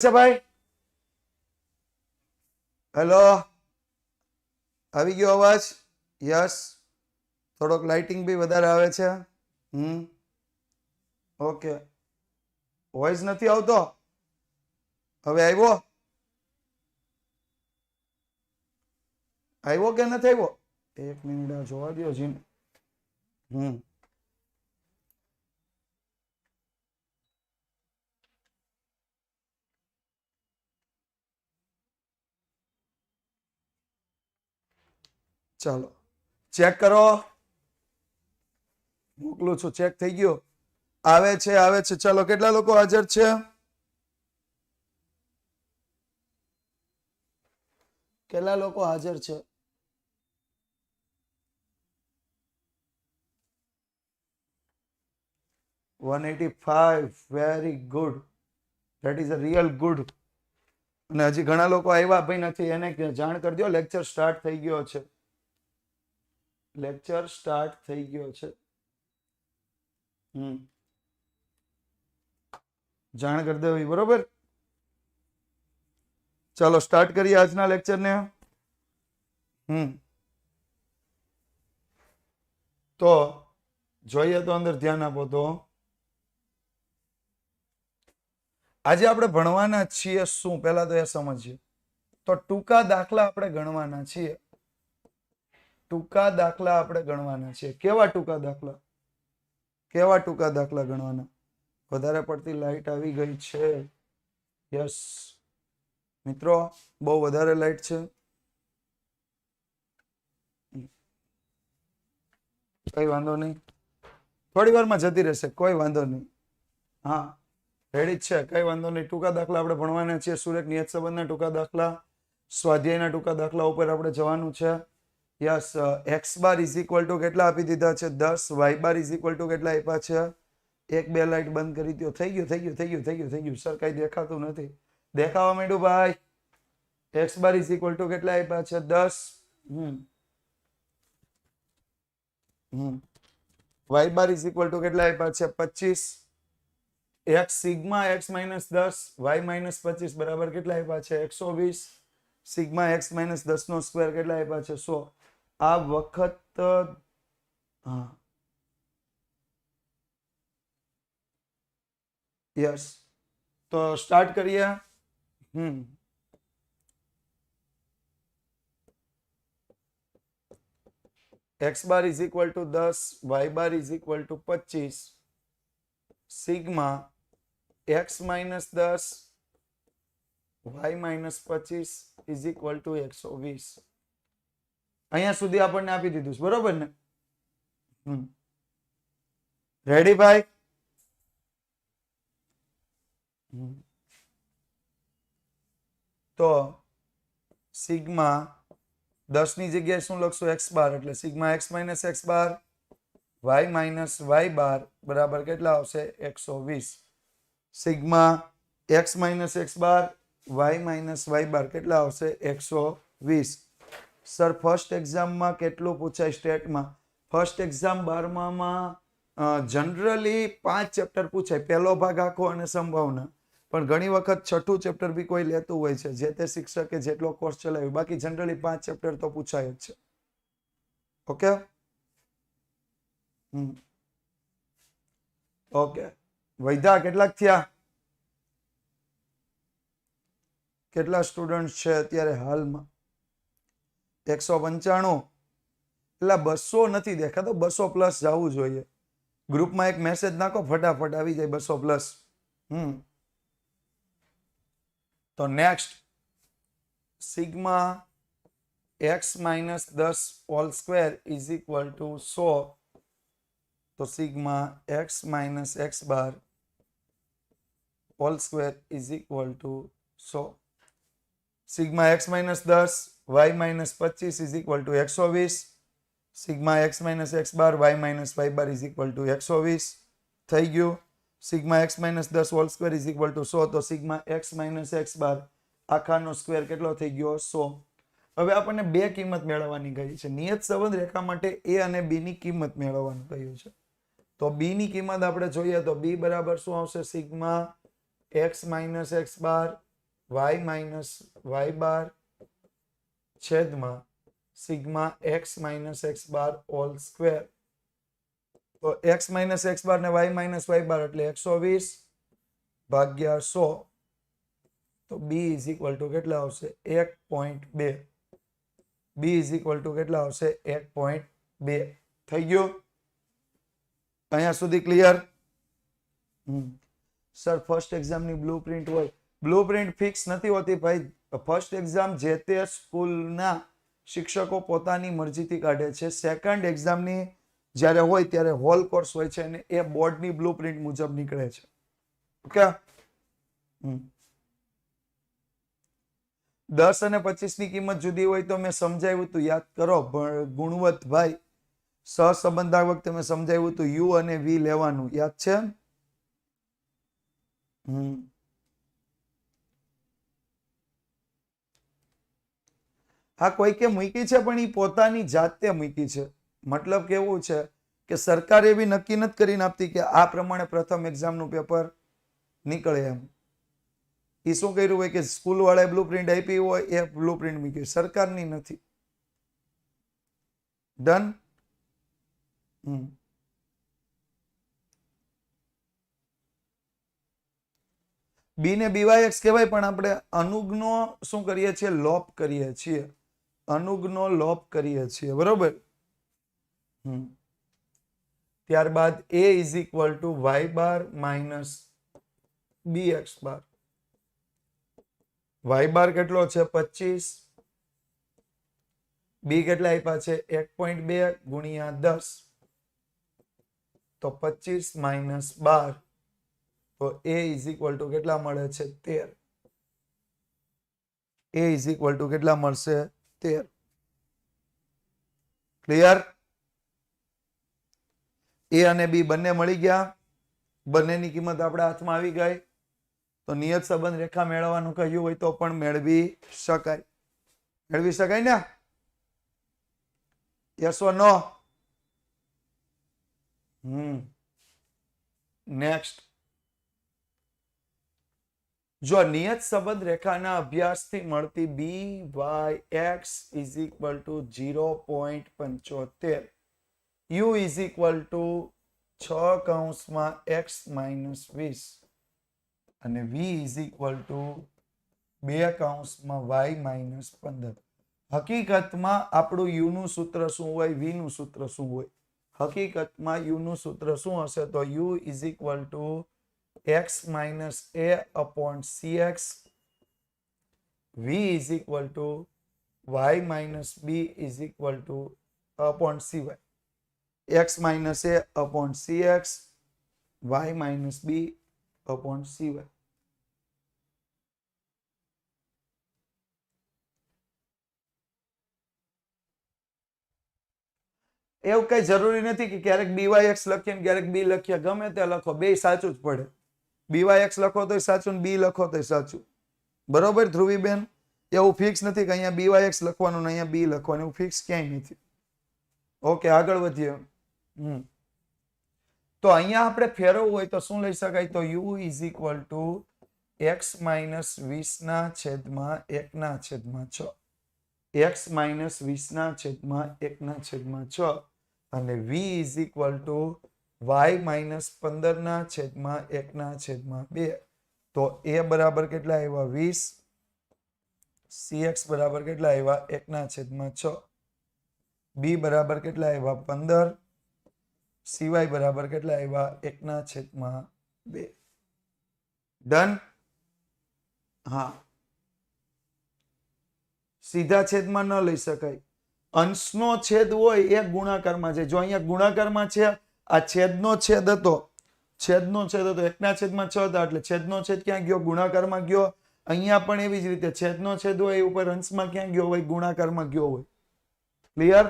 ભાઈ હેલો આવી ગયો અવાજ યસ થોડોક લાઇટિંગ બી વધારે આવે છે ઓકે વોઇસ નથી આવતો હવે આવ્યો આવ્યો કે નથી આવ્યો એક મિનિટ આ જોવા દો જીન ચાલો ચેક કરો મોકલું છું ચેક થઈ ગયો આવે છે ચાલો કેટલા લોકો હાજર છે કેટલા લોકો હાજર છે 185 very good that is a real good અને હજી ઘણા લોકો આવ્યા ભાઈ નથી એને જાણ કરી દો લેક્ચર સ્ટાર્ટ થઈ ગયો છે લેક્ચર સ્ટાર્ટ થઈ ગયો છે જાણ કરી દેવી બરોબર ચાલો સ્ટાર્ટ કરીએ આજના લેક્ચરને તો જોઈએ તો અંદર ધ્યાન આપો તો આજે આપણે ભણવાના છીએ શું પહેલા તો એ સમજીએ તો ટૂંકા દાખલા આપણે ગણવાના છીએ ટૂંકા દાખલા આપણે ગણવાના છીએ કેવા ટૂંકા દાખલા ગણવાના વધારે પડતી લાઈટ આવી ગઈ છે યસ મિત્રો બહુ વધારે લાઈટ છે કઈ વાંધો નહીં થોડી વારમાં જતી રહેશે કોઈ વાંધો નહીં હા રેડી જ છે કઈ વાંધો નહીં ટૂંકા દાખલા આપણે ભણવાના છીએ સુરેખ નિયત સંબંધના ટૂંકા દાખલા સ્વાધ્યાયના ટૂંકા દાખલા ઉપર આપણે જવાનું છે yes x bar is equal to કેટલા આપી દીધા છે 10 y bar is equal to કેટલા આપ્યા છે એક બે લાઈટ બંધ કરી દો થઈ ગયું સર કઈ દેખાતું નથી દેખાવા માંડ્યું ભાઈ x bar is equal to કેટલા આપ્યા છે 10 y bar is equal to કેટલા આપ્યા છે 25 x sigma x minus 10 y minus 25 બરાબર કેટલા આપ્યા છે 120 સિગ્મા x માઇનસ 10 નો સ્ક્વેર કેટલા આપ્યા છે 100 આ વખત હા યસ તો સ્ટાર્ટ કરીએ x bar is equal to 10 y bar is equal two 25 sigma x minus 10 y minus 25 is equal two 120 અહીંયા સુધી આપણને આપી દીધું છે બરોબર ને રેડી ભાઈ તો સિગ્મા 10 ની જગ્યાએ શું લખશું x બાર એટલે સિગ્મા x માઇનસ x બાર y માઇનસ y બાર બરાબર કેટલા આવશે 120 સિગ્મા x માઇનસ x બાર y માઇનસ y બાર કેટલા આવશે 120 સર ફર્સ્ટ એક્ઝામમાં કેટલું પૂછાય સ્ટેટમાં ફર્સ્ટ એક્ઝામ 12માં જનરલી 5 ચેપ્ટર પૂછાય પહેલો ભાગ આખો અને સંભાવના પણ ઘણી વખત છઠ્ઠું ચેપ્ટર બી કોઈ લેતું હોય છે જે તે શિક્ષકે જેટલો કોર્સ ચલાવ્યો બાકી જનરલી 5 ચેપ્ટર તો પૂછાય જ છે ઓકે ઓકે વૈધા કેટલાક થયા કેટલા સ્ટુડન્ટ છે અત્યારે હાલમાં 195 એટલે 200 નથી દેખાતો 200 પ્લસ જવું જોઈએ ગ્રુપમાં એક મેસેજ નાખો ફટાફટ આવી જાય 200 પ્લસ તો next sigma x minus 10 whole square is equal two 100 તો sigma x minus x bar whole square is equal two 100 sigma x minus 10 y minus 25 is equal two 120 sigma x minus x bar y minus y bar is equal two 120 થઈ ગયું sigma x minus 10 whole square is equal two 100 તો sigma x minus x બાર આખાનો square કેટલો થઈ ગયો 100 હવે આપણને બે કિંમત મેળવવાની કહી છે નિયત સંબંધ રેખા માટે a અને b ની કિંમત મેળવવાનું કહ્યું છે તો b ની કિંમત આપણે જોઈએ તો b બરાબર શું આવશે સિગ્મા x માઇનસ x બાર વાય માઇનસ વાય બાર છેદમાં સિગ્મા એક્સ માઇનસ એક્સ બાર હોલ સ્ક્વેર. તો એક્સ માઇનસ એક્સ બાર ને વાય માઇનસ વાય બાર એટલે 120 ભાગ્યા 100. તો બી ઇઝ ઇક્વલ ટુ કેટલા આવશે? 1.2. બી ઇઝ ઇક્વલ ટુ કેટલા આવશે? 1.2. થઈ ગયું? અહીંયા સુધી ક્લિયર? સર ફર્સ્ટ એક્ઝામની બ્લુ પ્રિન્ટ હોય. બ્લુ પ્રિન્ટ ફિક્સ નથી હોતી ભાઈ. ફર્સ્ટ એક્ઝામ જે તે સ્કૂલના શિક્ષકો પોતાની મરજીથી કાઢે છે. સેકન્ડ એક્ઝામની જ્યારે હોય ત્યારે હોલ કોર્સ હોય છે અને એ બોર્ડની બ્લુ પ્રિન્ટ મુજબ નીકળે છે. ઓકે. 10 અને 25 ની કિંમત જુદી હોય તો મેં સમજાવ્યું તું, યાદ કરો ગુણવંતભાઈ. સહસંબંધ આ વખતે મેં સમજાવ્યું તું, યુ અને વી લેવાનું, યાદ છે? હા, કોઈ કે મૂકી છે પણ એ પોતાની જાતે મૂકી છે. મતલબ કેવું છે કે સરકાર એવી નક્કી નથી કરીને આપતી કે આ પ્રમાણે પ્રથમ એક્ઝામનું પેપર નીકળે એમ. એ શું કર્યું હોય કે સ્કૂલ વાળાએ બ્લુ પ્રિન્ટ આપી હોય એ બ્લુ પ્રિન્ટ મૂકી, સરકારની નથી. ડન. બી ને બીવાયએક્સ કહેવાય પણ આપણે અનુગનો શું કરીએ છીએ? લોપ કરીએ છીએ. અનુગનો લોપ કરીએ છીએ, બરોબર? ત્યારબાદ a is equal to Y bar minus B x bar. Y bar કેટલો છે? 25. બી કેટલા આપ્યા છે? 1.2 ગુણ્યા 10. તો 25 માઇનસ 12. તો a ઇઝ ઇક્વલ ટુ કેટલા મળે છે? 13. a ઇઝ ઇક્વલ ટુ કેટલા મળશે? 13. ક્લિયર? એ અને બી બંને મળી ગયા. બંનેની કિંમત આપણા હાથમાં આવી ગઈ. તો નિયત સંબંધ રેખા મેળવવાનું કહ્યું હોય તો પણ મેળવી શકાય. મેળવી શકાય ને? Yes or no? નેક્સ્ટ. જો નિયત સંબંધ રેખાના અભ્યાસથી મળતી B Y X is equal to 0.75, U is equal to 6 કૌંસમાં એક્સ માઇનસ 20 અને વી ઇઝ ઇક્વલ ટુ 2 કૌંસમાં વાય માઇનસ 15. હકીકતમાં આપણું યુ નું સૂત્ર શું હોય? વી નું સૂત્ર શું હોય? હકીકતમાં યુ નું સૂત્ર શું હશે? તો you is equal two x minus a upon cx, v is equal to y minus b is equal to upon cy. x minus a upon cx, y minus b upon cy. એવું કઈ જરૂરી નથી કે ક્યારેક byx લખીએ ને ક્યારેક b લખીએ. ગમે તે લખો, બે સાચું જ પડે. byx લખો તોય સાચું ને b લખો તોય સાચું. બરોબર ધ્રુવીબેન? એવું ફિક્સ નથી કે અહીંયા byx લખવાનું ને અહીંયા b લખવાનું, એવું ફિક્સ ક્યાંય નથી. ઓકે, આગળ વધીએ. તો અહીંયા આપણે ફેરવવું હોય તો શું લઈ શકાય? તો u is equal two x minus 20 ના છેદમાં 1 ના છેદમાં 6. x માઇનસ 20 ના છેદમાં 1 ના છેદમાં 6 અને v is equal two y minus 15 ના છેદમાં 1 ના છેદમાં 2. તો a બરાબર કેટલા આવ્યા? 20. cx બરાબર કેટલા આવ્યા? 1 ના છેદમાં 6. b બરાબર કેટલા આવ્યા? 15. cy બરાબર કેટલા આવ્યા? 1 ના છેદમાં 2. ડન? હા. સીધા છેદમાં ન લઈ શકાય. અંશનો છેદ હોય એ ગુણાકારમાં છે. જો અહીંયા ગુણાકારમાં છે, આ છેદનો છેદ હતો, છેદનો છેદ હતો 1 ના છેદમાં 6 હતા એટલે છેદનો છેદ ક્યાં ગયો? ગુણાકારમાં ગયો. અહીંયા પણ એવી જ રીતે છેદનો છેદ હોય એ ઉપર અંશમાં ક્યાં ગયો હોય? ગુણાકારમાં ગયો હોય. ક્લિયર?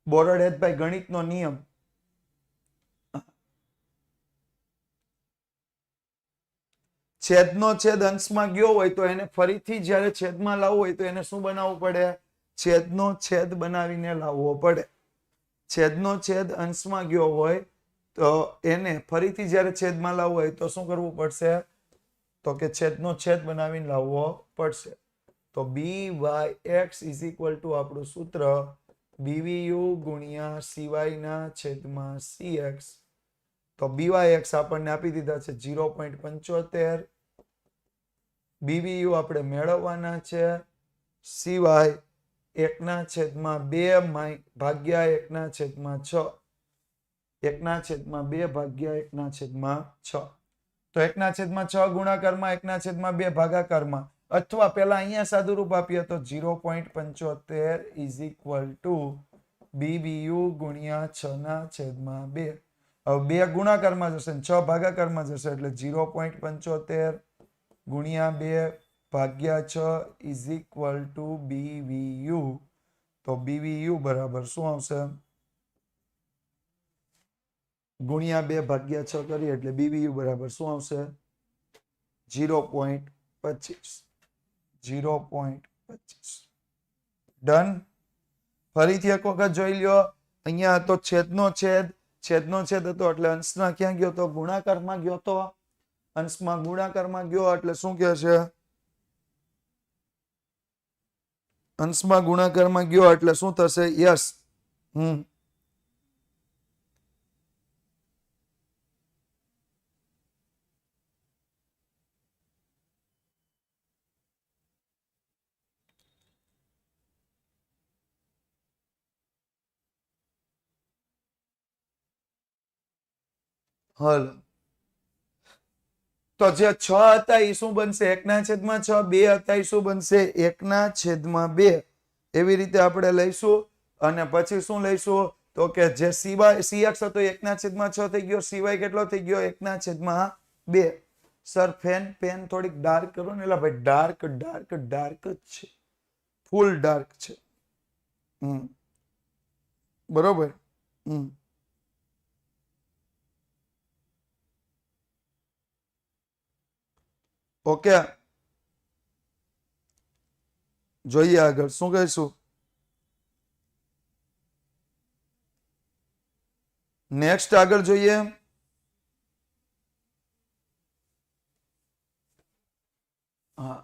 બોરડ હેતભાઈ ગણિતનો નિયમ. છેદનો છેદ અંશમાં ગયો હોય તો એને ફરીથી જ્યારે છેદમાં લાવવું હોય તો એને શું બનાવવું પડે? છેદનો છેદ બનાવીને લાવવો પડે. છેદનો છેદ અંશમાં ગયો હોય તો એને ફરીથી જ્યારે છેદમાં લાવવું હોય તો શું કરવું પડશે? તો કે છેદનો છેદ બનાવીને લાવવો પડશે. તો by(x) ઇઝ ઇક્વલ ટુ આપણું સૂત્ર bvu ગુણ્યા cy ના છેદમાં cx. તો byx આપણને આપી દીધા છે 0.75. bvu આપણે મેળવવાના છે. cy 1/2 ભાગ્યા 1/6. 1/2 ભાગ્યા 1/6. તો 1/6 ગુણાકારમાં 1/2 ભાગાકારમાં, અથવા પેલા અહીંયા સાદુરૂપ આપીએ તો 0.75 ઇઝ ઇક્વલ ટુ bvu ગુણ્યા 6/2. હવે 2 ગુણાકારમાં જશે ને 6 ભાગાકારમાં જશે એટલે 0.75 ગુણ્યા 2 ભાગ્યા 6 ઇઝ ઇક્વલ ટુ bvu. તો bvu બરાબર શું આવશે? ગુણ્યા 2 ભાગ્યા 6 કરીએ એટલે bvu બરાબર શું આવશે? 0.25. 0.25. ડન. ફરીથી એક વખત જોઈ લ્યો. અહીંયા તો છેદનો છેદ હતો એટલે અંશના ક્યાં ગયો તો? ગુણાકારમાં ગયો તો. અંશમાં ગુણાકારમાં ગયો એટલે શું કહે છે? અંશમાં ગુણાકારમાં ગયો એટલે શું થશે? યસ. હલ. તો જે 6 હતા એ શું બનશે? 1/6. 2 હતા એ શું બનશે? 1/2. એવી રીતે આપણે લઈશું. અને પછી શું લઈશું? તો કે જે cx હતો 1/6 થઈ ગયો. cy કેટલો થઈ ગયો? 1/2. સર પેન થોડીક ડાર્ક કરો ને. એલા ભાઈ ડાર્ક જ છે. ફૂલ ડાર્ક છે. બરોબર. ઓકે, જોઈએ આગળ શું કહીશું. નેક્સ્ટ આગળ જોઈએ. હા,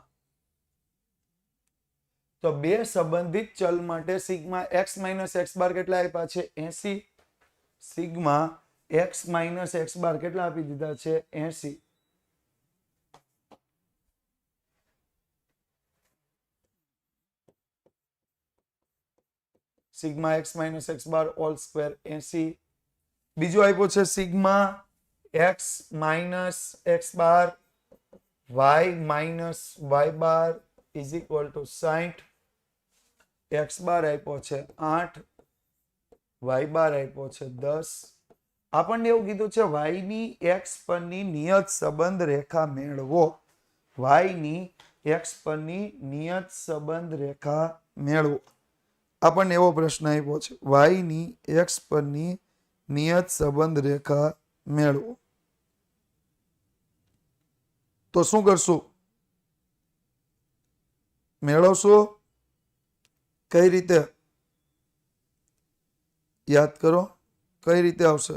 તો બે સંબંધિત ચલ માટે સિગ્મા x માઇનસ x બાર કેટલા આપ્યા છે? 80. સિગ્મા x માઇનસ x બાર કેટલા આપી દીધા છે? 80. Sigma x minus x bar all square 80. બીજું આપ્યું છે sigma x minus x bar y minus y bar is equal two 60. x બાર આપ્યો છે 8, y બાર આપ્યો છે 10. આપણને એવું કીધું છે y ની x પરની નિયત સંબંધ રેખા મેળવો. y ની x પરની નિયત સંબંધ રેખા મેળવો. આપણને એવો પ્રશ્ન આપ્યો છે y ની x પરની નિયત સંબંધ રેખા મેળવો. તો શું કરશું? મેળવશો? કઈ રીતે? યાદ કરો, કઈ રીતે આવશે?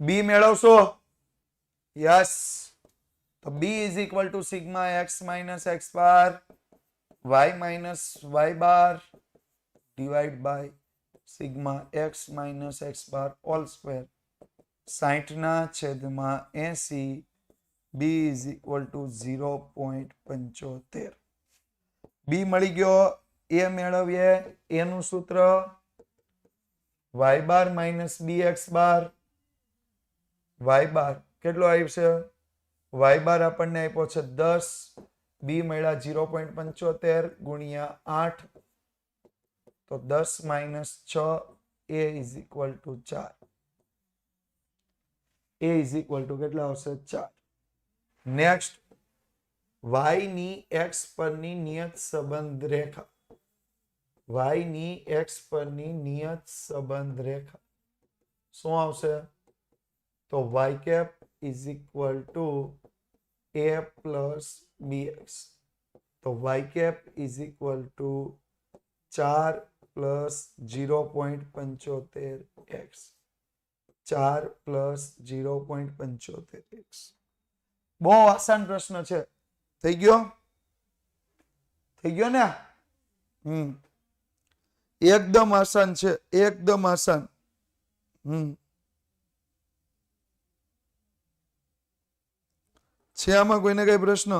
બી મેળવશો? યસ. તો b is equal to sigma x minus x bar y minus y bar divide by sigma x minus x bar all square 60/80. B is equal to 0.75. B મળી ગયો. એ મેળવીએ. એનું સૂત્ર વાય બાર માઇનસ બી x bar. Y bar કેટલો આવશે? Y બાર આપણને આપ્યો છે 10. બી મળ્યા 0.75 ગુણ્યા 8. તો 10 minus 6. A is equal to 4. A is equal to કેટલા આવશે? 4. નેક્સ્ટ, y ની x પરની નિયત સંબંધ રેખા. y ની x પરની નિયત સંબંધ રેખા શું આવશે? તો y cap is equal to a plus bx. તો y cap is equal to 4 plus 0.75x 4 plus 0.75x. બહુ આસાન પ્રશ્ન છે. થઈ ગયો ને? એકદમ આસાન છે, એકદમ આસાન. છે આમાં કોઈને કઈ પ્રશ્ન?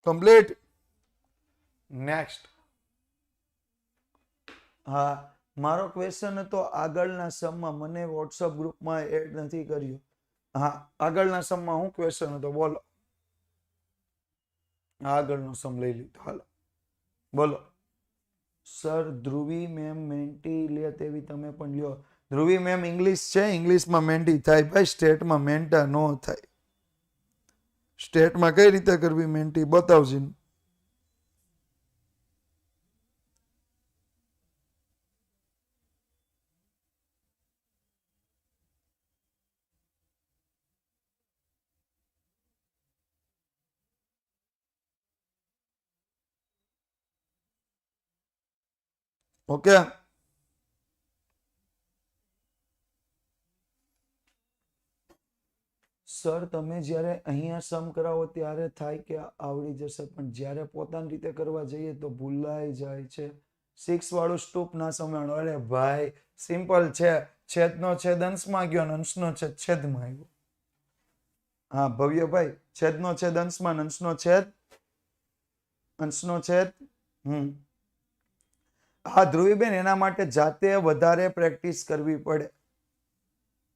કમ્પ્લીટ. નેક્સ્ટ. હા, મારો ક્વેશ્ચન હતો આગળના સમમાં, મને વોટ્સઅપ ગ્રુપમાં એડ નથી કર્યું. હા, આગળના સમમાં હું ક્વેશ્ચન હતો બોલો. આગળનો સમ લઈ લીધો, હાલો બોલો. સર ધ્રુવી મેમ મેન્ટી લે તેવી તમે પણ લ્યો. ધ્રુવી મેમ ઇંગ્લિશ છે, ઇંગ્લિશમાં મેન્ટી થાય ભાઈ, સ્ટેટમાં મેન્ટા નો થાય. સ્ટેટમાં કઈ રીતે કરવી મેન્ટી બતાવજી. ઓકે. સર તમે જ્યારે અહીંયા સમ કરાવો ત્યારે થાય કે આવડી જશે, પણ જ્યારે પોતાની રીતે કરવા જઈએ તો ભૂલાઈ જાય છે. 6 વાળું સ્ટૂપ ના સમજણો. અરે ભાઈ સિમ્પલ છે, છેદનો છેદ અંશમાં ગયો, અંશનો છેદ છેદમાં આવ્યો. હા ભવ્યભાઈ, છેદનો છેદ અંશમાં, અંશનો છેદ હા ધ્રુવીબેન, એના માટે જાતે વધારે પ્રેક્ટિસ કરવી પડે,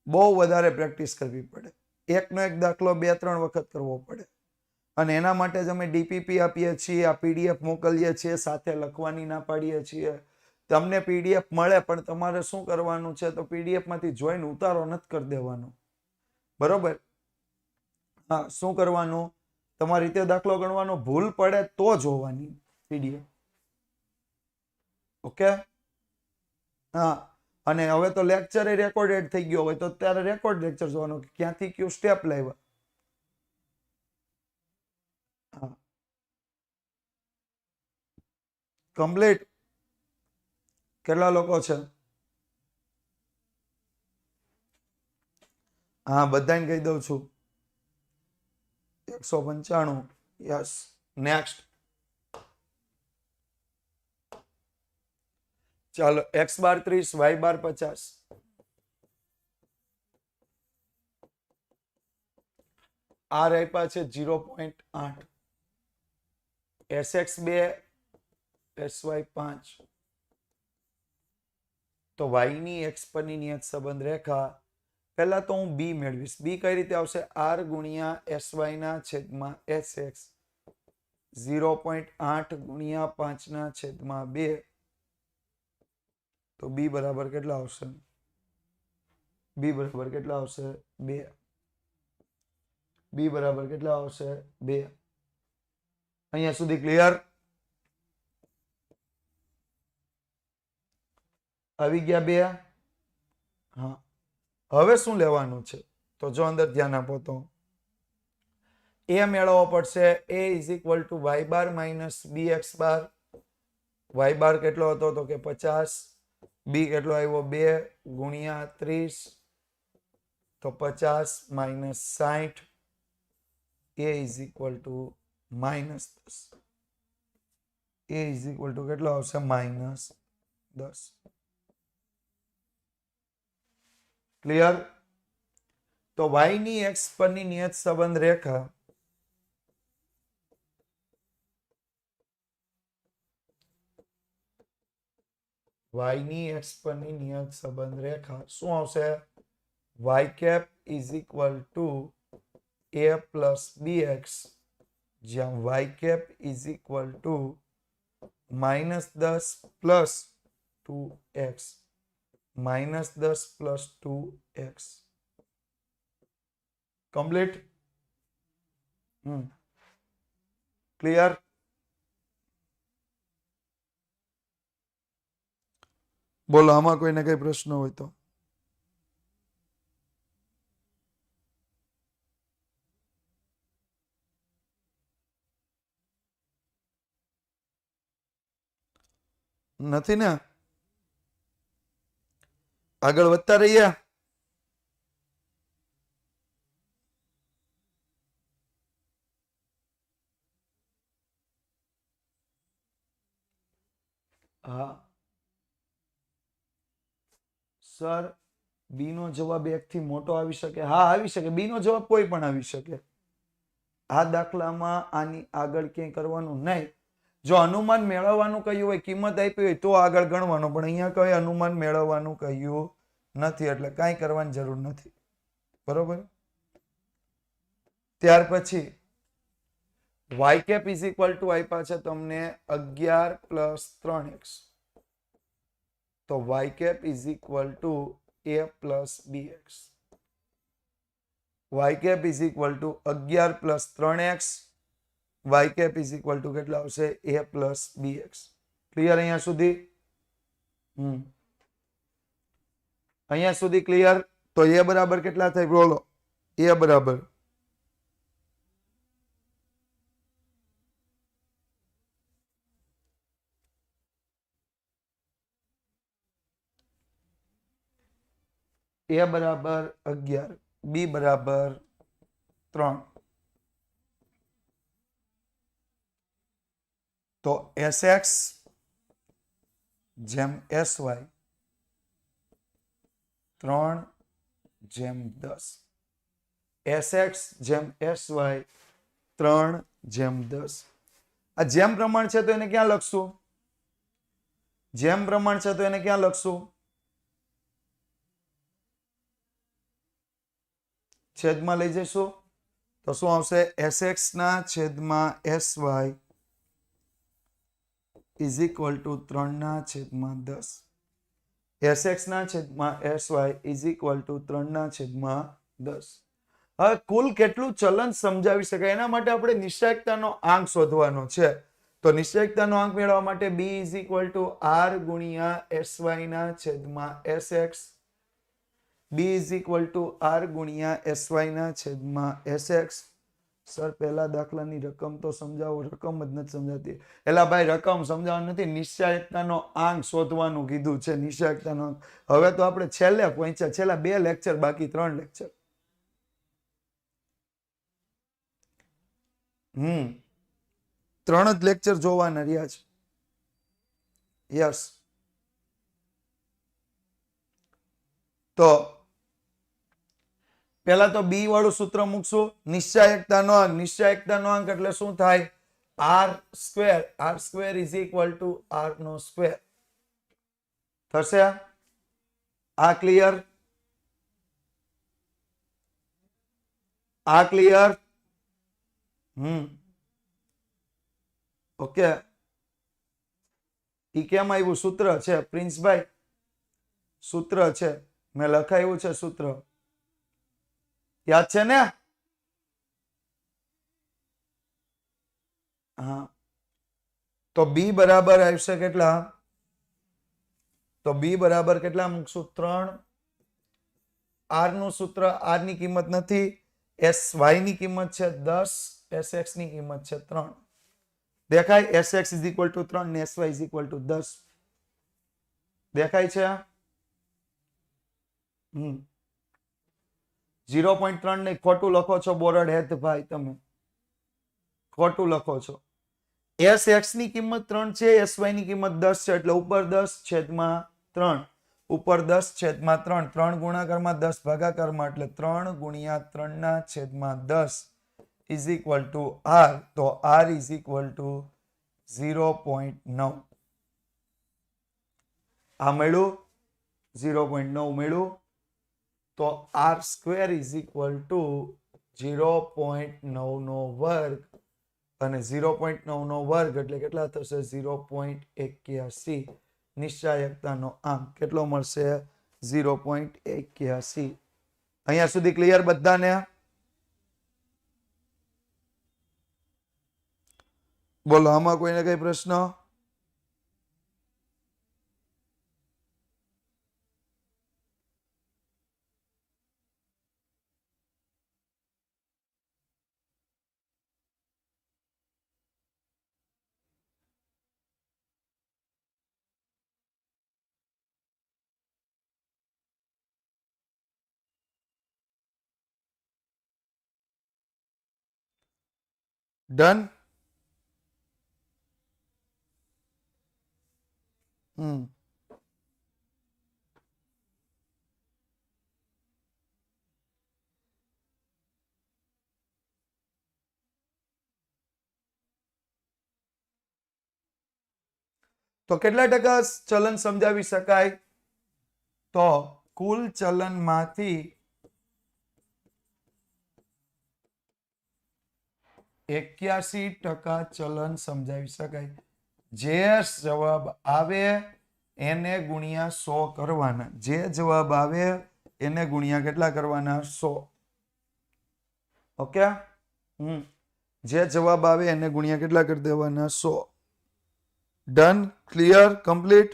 બહુ વધારે પ્રેક્ટિસ કરવી પડે. એકનો એક દાખલો 2-3 વખત કરવો પડે. અને એના માટે જ અમે ડીપીપી આપીએ છીએ, આ પીડીએફ મોકલીએ છીએ, સાથે લખવાની ના પાડીએ છીએ. તમને પીડીએફ મળે પણ તમારે શું કરવાનું છે, તો પીડીએફ માંથી જોઈને ઉતારો નથી કરી દેવાનો, બરોબર? હા, શું કરવાનું, તમારી રીતે દાખલો ગણવાનો, ભૂલ પડે તો જોવાની પીડીએફ. ઓકે. હા, અને હવે તો લેક્ચર રેકોર્ડેડ થઈ ગયો હોય તો ત્યારે રેકોર્ડ લેક્ચર જોવાનું, ક્યાંથી કયું સ્ટેપ લાવ્યા. હા, કમ્પ્લીટ. કેટલા લોકો છે? હા, બધાને કહી દઉં છું. 195. યસ. નેક્સ્ટ. ચાલો, x બાર 30, y બાર 50. r આપ્યા છે 0.8, sx 2, sy 5. તો y ની x પરની નિયત સંબંધ રેખા. પહેલા તો હું b મેળવીશ. b કઈ રીતે આવશે? r ગુણ્યા sy ના છેદમાં sx 0.8 ગુણ્યા 5 ના છેદમાં 2. તો b બરાબર કેટલા આવશે? b બરાબર કેટલા આવશે? 2. b બરાબર કેટલા આવશે? 2. અહીંયા સુધી ક્લિયર? આવી ગયા 2? હા. હવે શું લેવાનું છે? તો જો અંદર ધ્યાન આપો તો a મેળવવો પડશે. a is equal two y bar minus bx bar. y બાર કેટલો હતો? તો કે 50. b કેટલો આવ્યો? 2 ગુણ્યા 30. તો 50 minus 60. a is equal two minus 10. a is equal two કેટલો આવશે? માઇનસ 10. ક્લિયર? તો y ની x પરની નિયત સંબંધ રેખા y ની x પરની નિયત સંબંધ રેખા શું આવશે? y cap is equal to a plus bx, જ્યાં y cap is equal to -10 plus 2x -10 plus 2x complete. Clear. બોલો આમાં કોઈને કઈ પ્રશ્ન હોય તો. નથી ને? આગળ વધતા રહીએ. હા સર, બી નો જવાબ 1 થી મોટો આવી શકે? હા આવી શકે. બી નો જવાબ કોઈ પણ આવી શકે. આ દાખલામાં આની આગળ ક્યાંય કરવાનું નહીં. જો અનુમાન મેળવવાનું કહ્યું હોય, કિંમત આપી હોય તો આગળ ગણવાનું, પણ અહીંયા કઈ અનુમાન મેળવવાનું કહ્યું નથી એટલે કાંઈ કરવાની જરૂર નથી. બરોબર. ત્યાર પછી y cap is equal to આપ્યા છે તમને 11 પ્લસ 3x. તો y cap is equal to a plus bx. y cap is equal to 11 plus 3x. y cap is equal to કેટલા આવશે? a plus bx. ક્લિયર અહીંયા સુધી? અહીંયા સુધી ક્લિયર? તો a બરાબર કેટલા થાય બોલો? a બરાબર a બરાબર 11, b બરાબર 3. તો sx જેમ sy 3/10. sx જેમ sy 3/10. આ જેમ પ્રમાણ છે તો એને ક્યાં લખશું? જેમ પ્રમાણ છે તો એને ક્યાં લખશું? છેદમાં લઈ જઈશું તો શું આવશે? sx ના છેદમાં sy is equal two 3/10. sx ના છેદમાં sy ઇઝ ઇક્વલ ટુ 3/10. હવે કુલ કેટલું ચલન સમજાવી શકાય એના માટે આપણે નિશ્ચાયકતાનો આંક શોધવાનો છે. તો નિશ્ચાયકતાનો આંક મેળવવા માટે b is equal to r ગુણ્યા sy ના છેદમાં sx. b is equal to r ગુણ્યા sy ના છેદમાં sx. સર પહેલા દાખલાની રકમ તો સમજાવો. રકમ જ નથી સમજાતી. એલા ભાઈ રકમ સમજાવવાનું નથી, નિશ્ચાયકતાનો આંક શોધવાનું કીધું છે. નિશ્ચાયકતાનો આંક હવે તો આપણે છેલ્લે પહોંચ્યા. છેલ્લા 2 લેક્ચર બાકી 3 લેક્ચર. 3 જ લેક્ચર જોવાના રહ્યા છે. યસ. તો પહેલા તો બી વાળું સૂત્ર મૂકશું. નિશ્ચાયકતાનો આંક. નિશ્ચાયકતાનો આંક એટલે શું થાય? r square. r square is equal to r નો સ્ક્વેર થશે. આ ક્લિયર? આ ક્લિયર? ઓકે. ઈ કેમ આવ્યું? સૂત્ર છે પ્રિન્સભાઈ, સૂત્ર છે. મેં લખાયું છે સૂત્ર. યાદ છે ને? હા. તો બી બરાબર આવશે કેટલા? તો બી બરાબર કેટલા મૂકશું? 3. r નું સૂત્ર, r ની કિંમત નથી, sy ની કિંમત છે 10, sx ની કિંમત છે 3. દેખાય? sx ઇઝ ઇક્વલ ટુ 3 ને sy ઇઝ ઇક્વલ ટુ 10. દેખાય છે? 0.3 ને ખોટું લખો છો બોરડ હેત ભાઈ, તમે ખોટું લખો છો. sx ની કિંમત 3 છે, sy ની કિંમત 10 છે એટલે ઉપર 10 છેદમાં 3. ઉપર 10 છેદમાં 3. 3 ગુણાકારમાં 10 ભાગાકારમાં એટલે 3 ગુણ્યા 3/10 ઇઝ ઇક્વલ ટુ r. તો r ઇઝ ઇક્વલ ટુ 0.9. આ મળ્યું? 0.9 મળ્યું. તો r square is equal two 0.9 નો વર્ગ અને 0.9 નો વર્ગ એટલે કેટલા થશે 0.81 નિશ્ચાયકતાનો આંક કેટલો મળશે 0.81 અહીંયા સુધી ક્લિયર બધાને બોલો આમાં કોઈને કઈ પ્રશ્ન ડન તો કેટલા ટકા ચલન સમજાવી શકાય તો કુલ ચલનમાંથી 81% ચલન સમજાવી શકાય જે જવાબ આવે એને ગુણ્યા 100 કરવાના જે જવાબ આવે એને ગુણ્યા કેટલા કરવાના 100 ઓકે જે જવાબ આવે એને ગુણ્યા કેટલા કરી દેવાના 100 ડન ક્લિયર કમ્પ્લીટ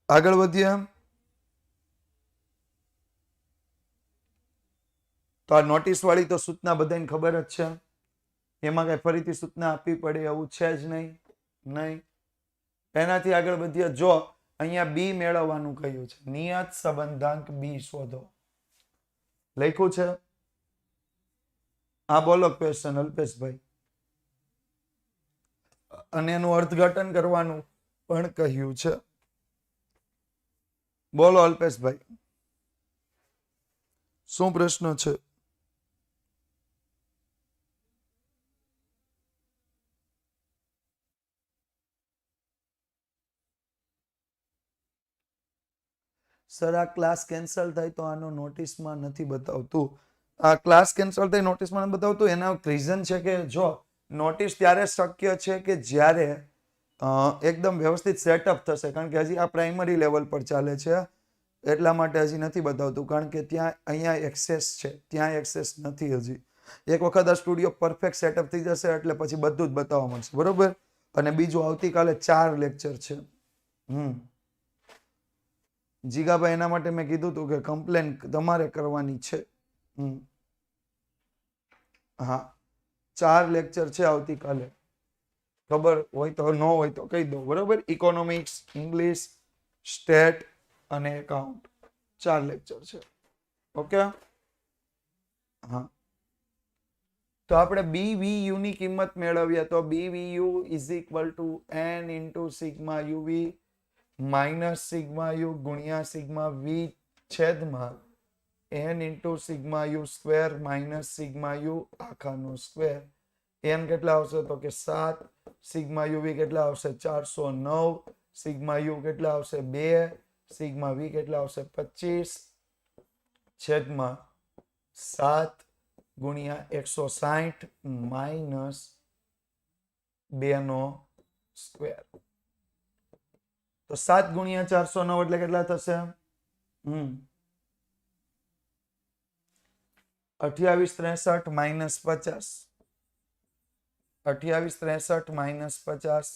આગળ વધીએ તો આ નોટિસ વાળી તો સૂચના બધાને ખબર જ છે એમાં કઈ ફરીથી સૂચના આપવી પડે એવું છે જ નહીં એનાથી આગળ વધીએ જો અહીંયા બી મેળવવાનું કહ્યું છે નિયત સંબંધાંક બી શોધો લખ્યું છે આ બોલો ક્વેશ્ચન અલ્પેશભાઈ અને એનું અર્થઘટન કરવાનું પણ કહ્યું છે બોલો અલ્પેશભાઈ શું પ્રશ્ન છે સર આ ક્લાસ કેન્સલ થાય તો આનો નોટિસમાં નથી બતાવતું આ ક્લાસ કેન્સલ થાય નોટિસમાં નથી બતાવતું એના રીઝન છે કે જો નોટિસ ત્યારે શક્ય છે કે જ્યારે એકદમ વ્યવસ્થિત સેટઅપ થશે કારણ કે હજી આ પ્રાઇમરી લેવલ પર ચાલે છે એટલા માટે હજી નથી બતાવતું કારણ કે ત્યાં અહીંયા એક્સેસ છે ત્યાં એક્સેસ નથી હજી એક વખત આ સ્ટુડિયો પરફેક્ટ સેટઅપ થઈ જશે એટલે પછી બધું જ બતાવવા મળશે બરોબર અને બીજું આવતીકાલે 4 લેક્ચર છે જીગાભાઈ એના માટે મેં કીધું હતું કે કમ્પ્લેન તમારે કરવાની છે હા 4 લેક્ચર છે આવતીકાલે ખબર હોય તો ન હોય તો કહી દો બરોબર ઇકોનોમિક્સ ઇંગ્લિશ સ્ટેટ અને એકાઉન્ટ 4 લેક્ચર છે ઓકે હા તો આપણે BVU ની કિંમત મેળવીએ તો BVU is equal to n into sigma U V minus sigma U ગુણ્યા સિગ્મા વી છેદમાં n into sigma U square minus sigma U આખાનો સ્ક્વેર n કેટલા આવશે તો કે 7 સિગ્મા યુવી કેટલા આવશે 409 સિગ્મા યુ કેટલા આવશે 2 સિગ્મા વી કેટલા આવશે 25 છેદમાં 7 ગુણ્યા 160 માઇનસ 2 નો સ્ક્વેર તો 7 ગુણ્યા 409 એટલે કેટલા થશે 2863 માઇનસ 50 2863 માઇનસ 50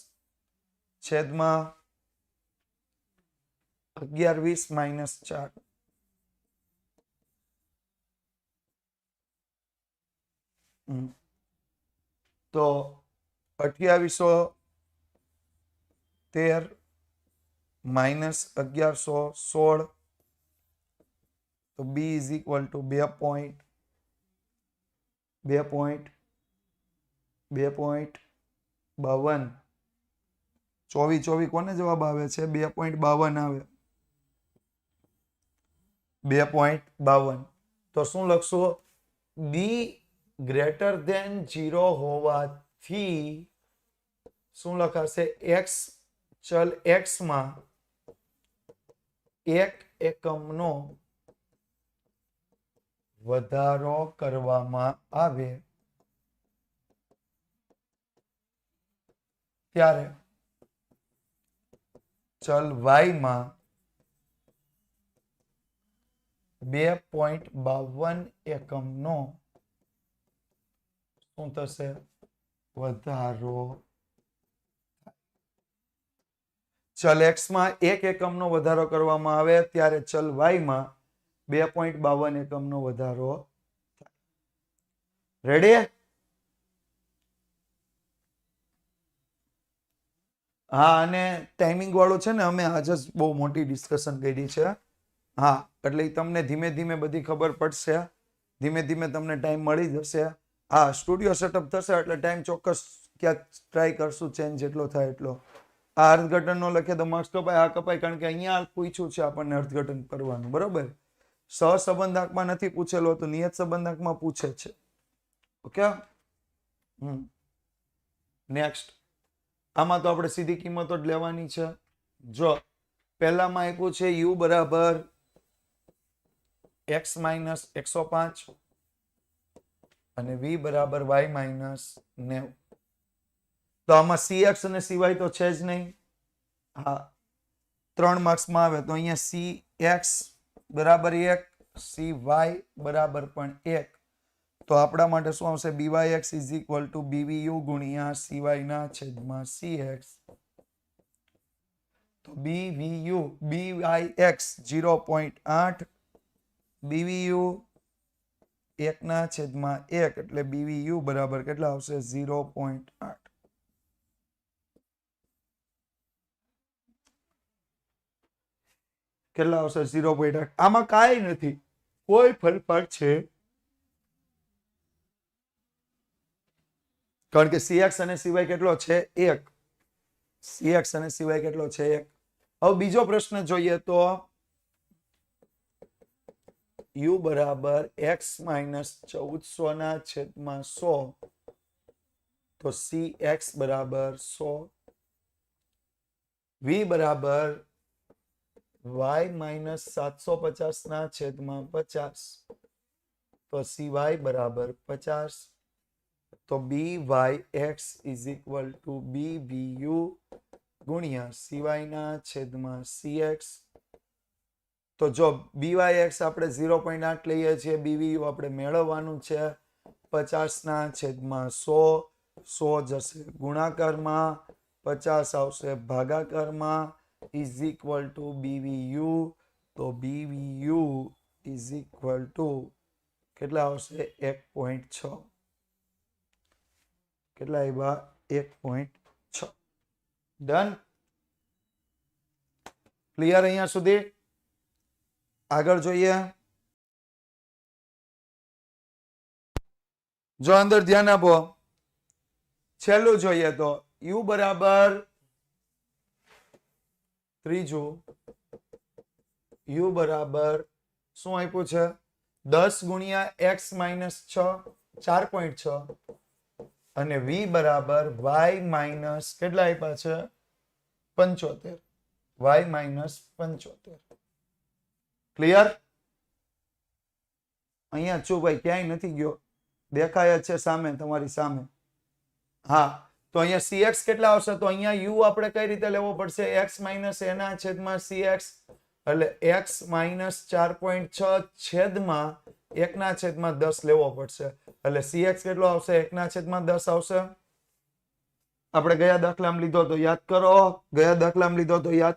છેદમાં 1120 માઇનસ 4 તો 2813 માઇનસ 1116 તો B ઇઝ ઇક્વલ ટુ 2.52 24 કોને જવાબ આવે છે 2.52 આવે 2.52 તો શું લખશો B ગ્રેટર ધેન 0 હોવાથી શું લખાશે x ચલ x માં 1 એકમનો વધારો કરવામાં આવે ત્યારે ચલ y માં 2.52 એકમનો શું થશે વધારો ચલ x માં 1 એકમનો વધારો કરવામાં આવે ત્યારે ચલ y માં 2.52 એકમનો વધારો રેડી હા અને ટાઈમિંગ વાળું છે ને અમે આજે જ બહુ મોટી ડિસ્કશન કરી છે હા એટલે તમને ધીમે ધીમે બધી ખબર પડશે ધીમે ધીમે તમને ટાઈમ મળી જશે હા સ્ટુડિયો સેટઅપ થશે એટલે ટાઈમ ચોક્કસ ક્યાંક ટ્રાય કરશું ચેન્જ જેટલો થાય એટલો આ અર્થઘટનનો લખે તો માર્ક્સ કપાય આ કપાય કારણ કે અહીંયા પૂછ્યું છે આપણને અર્થઘટન કરવાનું બરોબર સહસંબંધાંકમાં નથી પૂછેલો તો નિયત સંબંધાંકમાં પૂછે છે ઓકે નેક્સ્ટ આમાં તો આપણે સીધી કિંમતો જ લેવાની છે જો પહેલામાં આપ્યું છે u બરાબર x માઇનસ 105 અને v બરાબર y માઇનસ 90 તો આમાં cx અને cy તો છે જ નહીં હા 3 માર્ક્સમાં આવે તો અહીંયા cx બરાબર 1 cy બરાબર પણ 1 તો આપણા માટે શું આવશે byx is equal two bvu ગુણ્યા cy ના છેદમાં cx તો bvu byx 0.8 bvu 1 ના છેદમાં 1 એટલે bvu બરાબર કેટલા આવશે 0.8 કેટલા આવશે 0.8 આમાં કાંઈ નથી કોઈ ફેરફાર છે કારણ કે cx અને cy કેટલો છે 1 cx અને cy કેટલો છે 1 હવે બીજો પ્રશ્ન જોઈએ તો u બરાબર x માઇનસ 1400 ના છેદમાં 100 તો cx બરાબર 100 v બરાબર y માઇનસ 750 ના છેદમાં 50 તો cy બરાબર 50 તો byx is equal two bvu ગુણ્યા cy ના છેદમાં cx તો જો byx આપણે 0.8 લઈએ છીએ bvu આપણે મેળવવાનું છે 50 ના છેદમાં 100 100 જશે ગુણાકારમાં 50 આવશે ભાગાકારમાં ઇઝ ઇક્વલ ટુ bvu તો bvu ઇઝ ઇક્વલ ટુ કેટલા આવશે 1.6 કેટલા આવ્યા 1.6 ડન ક્લિયર અહીંયા સુધી આગળ જોઈએ જો અંદર ધ્યાન આપો છેલ્લું જોઈએ તો u બરાબર ત્રીજું u બરાબર શું આપ્યું છે 10 ગુણ્યા x માઇનસ 6 4.6 અને v બરાબર y માઇનસ કેટલા આપ્યા છે 75 y માઇનસ 75 ક્લિયર અહીંયા છું ભાઈ ક્યાંય નથી ગયો દેખાય જ છે સામે તમારી સામે હા તો અહીંયા cx કેટલા આવશે તો અહીંયા u આપણે કઈ રીતે લેવો પડશે x માઇનસ એના છેદમાં cx એટલે x માઇનસ 4.6 છેદમાં 1 ના છેદમાં 10 લેવો પડશે એટલે cx કેટલો આવશે 1 ના છેદમાં 10 આવશે આપણે ગયા દાખલામાં લીધો તો યાદ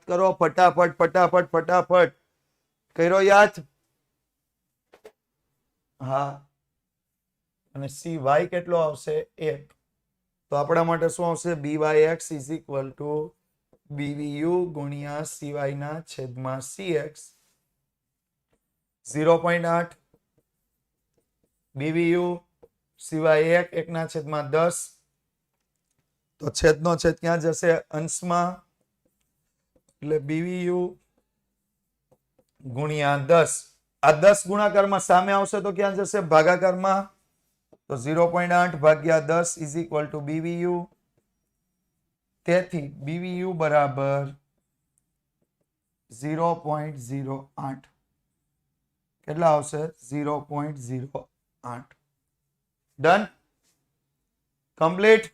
કરો ફટાફટ કર્યો યાદ હા અને cy કેટલો આવશે 1 તો આપણા માટે શું આવશે byx is equal two bvu ગુણ્યા cy ના છેદમાં cx 0.8 bvu cy 1 1 ના છેદમાં 10 તો છેદનો છેદ ક્યાં જશે અંશમાં એટલે bvu ગુણ્યા 10 આ 10 ગુણાકારમાં સામે આવશે તો ક્યાં જશે ભાગાકારમાં તો 0.8 ભાગ્યા 10 ઇઝ ઇક્વલ ટુ bvu તેથી BVU બરાબર 0.08 કેટલા આવશે 0.08 ડન કમ્પ્લીટ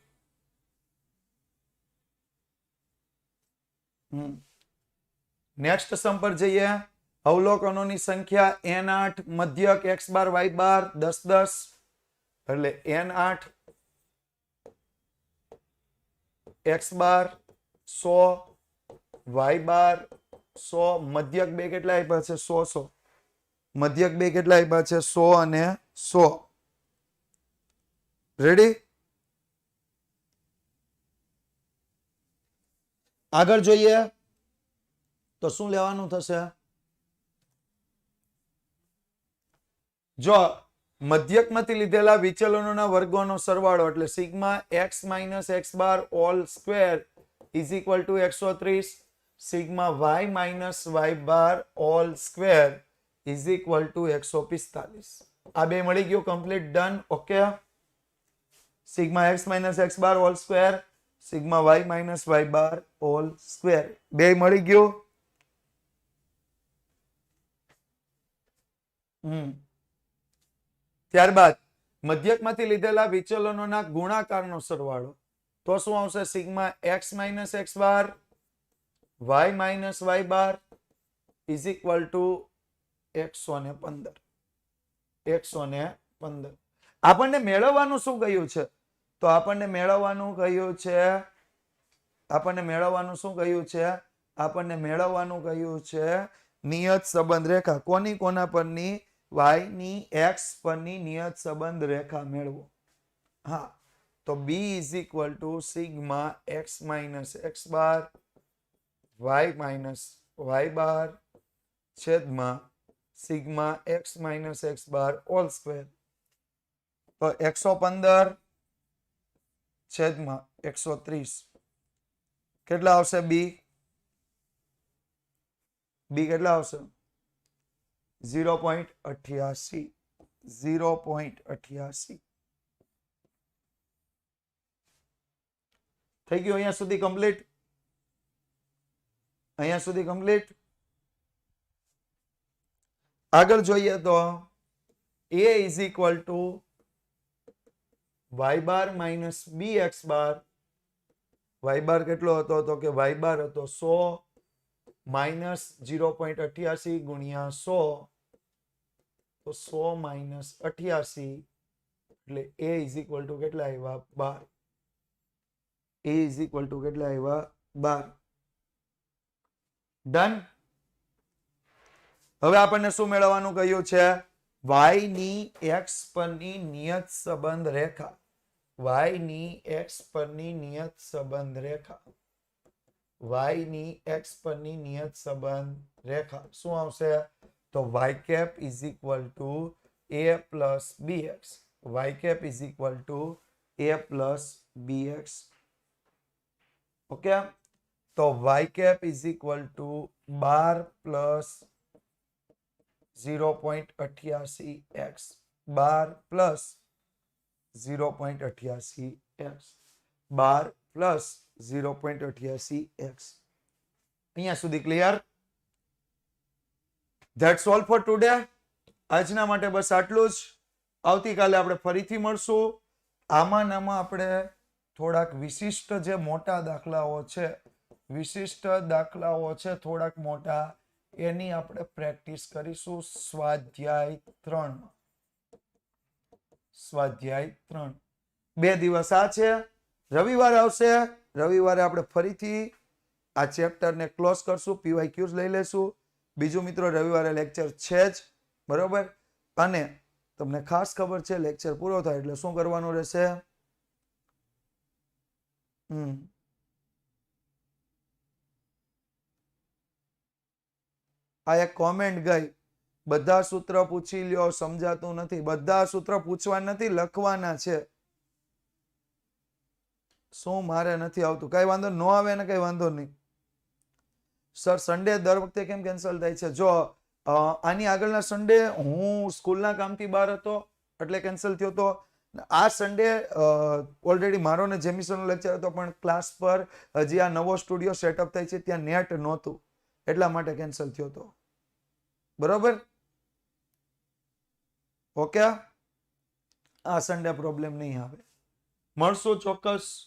નેક્સ્ટ સમ પર જઈએ અવલોકનોની સંખ્યા n8 મધ્યક x બાર y બાર 10 10 એટલે n8 x બાર 100 y બાર 100 મધ્યક બે કેટલા આપ્યા છે 100 100 મધ્યક બે કેટલા આપ્યા છે 100 અને 100 રેડી આગળ જોઈએ તો શું લેવાનું થશે જો મધ્યકમાંથી લીધેલા વિચલનોના વર્ગોનો સરવાળો એટલે sigma x minus x bar all square is equal to 130 sigma y minus y bar all square is equal to 145 આ બે મળી ગયું complete done okay sigma x minus x bar all square sigma y minus y bar all square બે મળી ગયું ત્યારબાદ મધ્યકમાંથી લીધેલા વિચલનોના ગુણાકારનો સરવાળો તો શું આવશે sigma x minus x bar y minus y bar is equal two 115 આપણને મેળવવાનું શું કહ્યું છે તો આપણને મેળવવાનું કહ્યું છે નિયત સંબંધ રેખા કોની કોના પરની y ની x પરની નિયત સંબંધ રેખા મેળવો હા તો b is equal to sigma x minus x bar y minus y બાર છેદમાં sigma x minus x bar all square તો 115 છેદમાં 130 કેટલા આવશે b કેટલા આવશે 0.88 થઈ ગયું અહીંયા સુધી કમ્પ્લીટ આગળ જોઈએ તો a is equal two y bar minus bx bar y બાર કેટલો હતો તો કે y બાર હતો 100 માઇનસ 0.88 ગુણ્યા 100 તો 100 માઇનસ 88 એટલે a ઇઝ ઇક્વલ ટુ કેટલા આવ્યા 12 ડન હવે આપણને શું મેળવવાનું કહ્યું છે y ની x પરની નિયત સંબંધ રેખા y ની x પરની નિયત સંબંધ રેખા શું આવશે તો y cap is equal to a plus bx y cap is equal to a plus bx okay તો y cap is equal to 12 plus 0.88x 12 plus 0.88x 12 plus 0.88x અહીંયા સુધી clear that's all four today આજના માટે બસ આટલું જ આવતીકાલે આપણે ફરીથી મળશું આમાં આપણે થોડાક વિશિષ્ટ જે મોટા દાખલાઓ છે થોડાક મોટા એની આપણે પ્રેક્ટિસ કરીશું સ્વાધ્યાય 3 બે દિવસ આ છે રવિવાર આવશે રવિવારે આપણે ફરીથી આ ચેપ્ટરને ક્લોઝ કરશું PYQs લઈ લેશું બીજું મિત્રો રવિવારે લેક્ચર છે જ બરોબર અને તમને ખાસ ખબર છે લેક્ચર પૂરો થાય એટલે શું કરવાનું રહેશે આ એક કોમેન્ટ ગઈ બધા સૂત્ર પૂછી લ્યો સમજાતું નથી બધા સૂત્ર પૂછવા નથી લખવાના છે શું મારે નથી આવતું કઈ વાંધો ન આવે ને કઈ વાંધો નહીં સર સન્ડે દર વખતે કેમ કેન્સલ થાય છે જો આની આગળના સન્ડે હું સ્કૂલના કામથી બહાર હતો એટલે કેન્સલ થયો હતો આ સન્ડે ઓલરેડી મારો ને જેમિસનનો લેક્ચર હતો, પણ ક્લાસ પર હજી આ નવો સ્ટુડિયો સેટઅપ થાય છે ત્યાં નેટ નહોતું, એટલા માટે કેન્સલ થયો હતો. બરોબર? ઓકે, આ સન્ડે પ્રોબ્લેમ નહીં આવે. મળશું ચોક્કસ